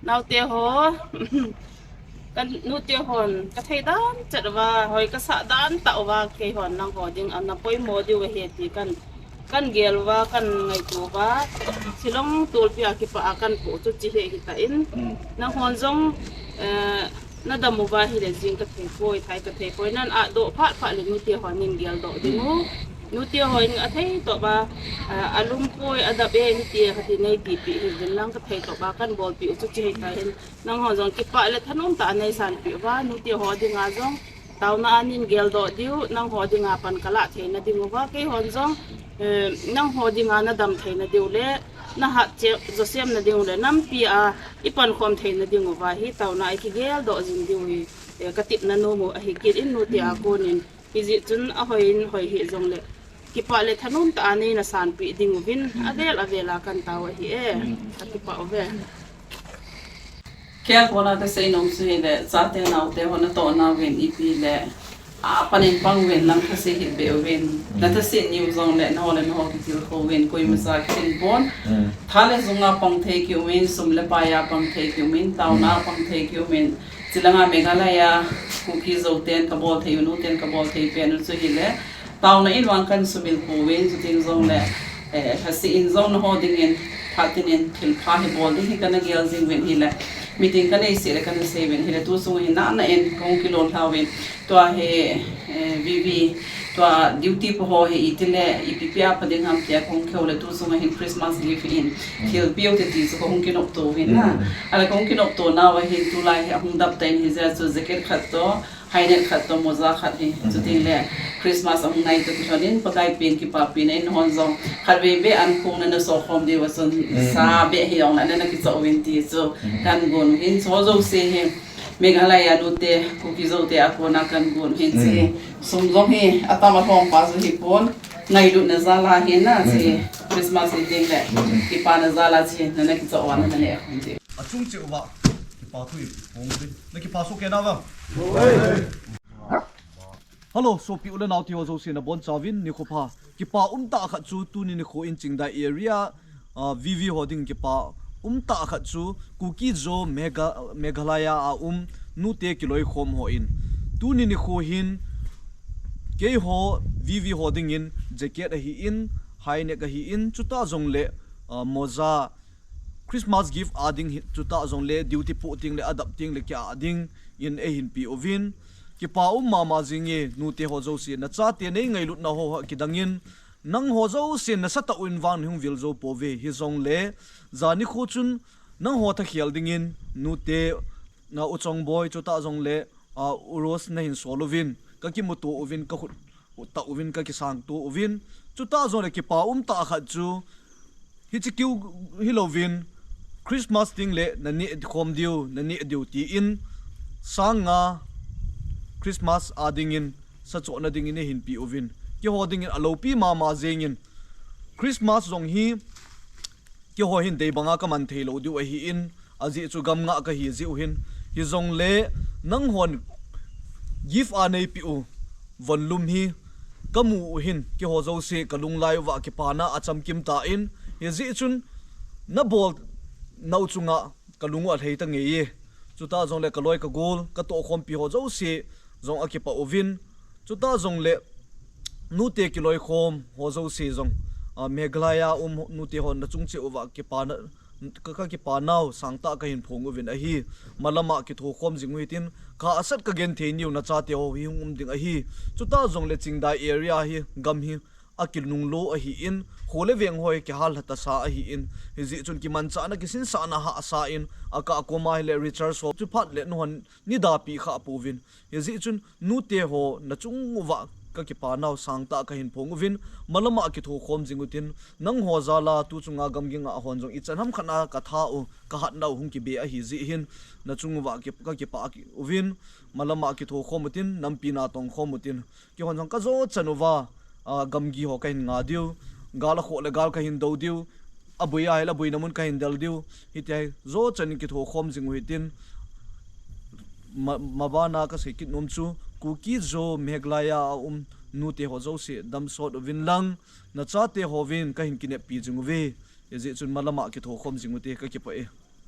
nau te ho kan nu te hon ka thei dan chat wa hoi ka sa dan ta wa ke hon nang ho ding an na poi mo di we he ti kan gel wa kan ngai tu wa silong tul pia ki pa akan pu chu chi he ki ta in nang hon jong na da mu ba hi le jing ka thei poi thai ka thei poi nan a do pha le nu te hon nin gel do dingu nu te hoi a thei to ba alum poi ada be ni te ka ti nei ti pi hi din lang ka thei to ba kan bol pi chu chi he ta in nang hon jong ki pa le thanom ta nei san pi wa nu te ho dinga jong tau na anin gel do diu nang ho dinga pan kala thei na dingu wa ke hon jong nang ho dinga na dam thei na diu le na ha che josem na dingu le nam pi a ipan khom thei na dingu wa hi tau na ai ki gel do jing diu hi ka tip na no mo a hi kit in nu te a ko nin ki ji chun a hoin hoi hi jong le ki pa le thanom ta ani na san pi dingu bin avela kan taw hi ki pa ove Kaya ko na ta say nong suhi le sa te na te ho na to na wen ipi le panin pang wen lang kasi hit be wen na ta sin new zong le na ho le no ki til ko wen ko imasa kin bon thale zunga pang the ki wen sum le pa ya pang the ki wen taw na pang the ki wen silanga Meghalaya ku ki zo ten ka bol the nu ten ka bol the pe nu su hi le taw na in wang kan sumil ko wen su tin zong le hasi in zong na ho ding in patinin til pha hi bol hi kana gel zing wen hi le meeting kan isi le kan seven hele tu sung hin na en kong kilon thawin to he VV to duty po ho he itile ipipia pading ham pia kong khole tu sung hin Christmas leave in kil piot ti so kong kinop to hin na ala kong kinop to na wa hin tu lai hung dap tain hi za so jacket khat to hainet khat to moza khat hi so tin le Christmas ang nai to chodin pakai pen ki pa pin in hon zong khat be an kong na so khom de wa son sa be hi ong na ki so win ti so kan gon hin so zo se he Meghalaya nu te ku ki zo te ako na kan gon hin se sum zong hi atama thong pa so hi pon ngai du na zala hi na se Christmas ding le ki pa na zala chi na ki so wa na le ti chung chi wa ki pa thui pong bi na ki pa so ke na wa Hello so pi ule naw ti ho zo sin bon chawin ni khopa ki pa ta kha chu tu ni kho in chingda area VV hoding ki pa ta kha chu kuki zo Meghalaya nu te kiloi khom ho in tu ni kho hin ke ho VV hoding in jacket a hi in high neck a hi in chuta jong le moza Christmas gift ading chuta jong le duty putting le adapting le kya ading in a hin pi ovin ki pa mama jinge nu te ho zo si na cha te nei ngai lut na ho kidangin nang ho zo sin na sata win van hung vil zo po ve hi zong le zani khu chun nang ho tha khial dingin nu te na uchong boy chuta jong le uros na hin solovin ka ki mutu ovin ka khut ta ovin ka ki sang tu ovin chuta zong le ki pa ta kha chu hi chi kyu hi lovin Christmas ting le na ni khom diu na ni duty in sanga Christmas adingin sa chona dingin hin pi ovin ki hoding in alopi mama zengin Christmas zong hi ki ho hin dei banga ka man thelo du a hi in aji chu gam nga ka hi ji hin hi zong le nang hon give a nei pi u vonlum hi kamu hin ki ho zo se kalung lai wa ki pana acham kim ta in hi ji chun na bol nau chunga kalungu a thei ta nge ye chuta zong le kaloi ka gol ka to khom pi ho zo se zong akipa ovin chuta zong le nu te kiloi khom ho zo se zong Meghalaya nu te hon na chungche owa ki pa na ka ki pa naw sangta ka hin phong ovin a hi malama ki tho khom jingui tin ka asat ka gen the niu na cha te ho hi ding a hi chuta zong le chingda area hi gam hi akil nung lo a hi in khole veng hoi ki hal hata sa a hi in hi ji chun ki man cha na ki sin sa na ha sa in aka ko ma le Richard so chu phat le non ni da pi kha povin hi ji chun nu te ho na chung wa ka ki pa naw sangta ka hin phong vin malama ki tho khom jingutin nang ho zala tu chunga gam ginga hon jong ichan ham khana ka tha u ka hat naw hung ki be a hi ji hin na chung wa ki ka ki pa ki uvin malama ki tho khomutin nampi na tong khomutin ki hon jong ka zo chanuwa gamgi ho kain nga diu gala kho le gal ka hin do diu abuya hela buina mun ka hin dal diu hitai zo chani ki tho khom jing huitin mabana ka se kit nom chu kuki zo Meghalaya nu te ho zo se dam sot ovin lang na cha te hovin ka hin kine pi jing ve ye je chun malama ki tho khom jing te ka ki pa e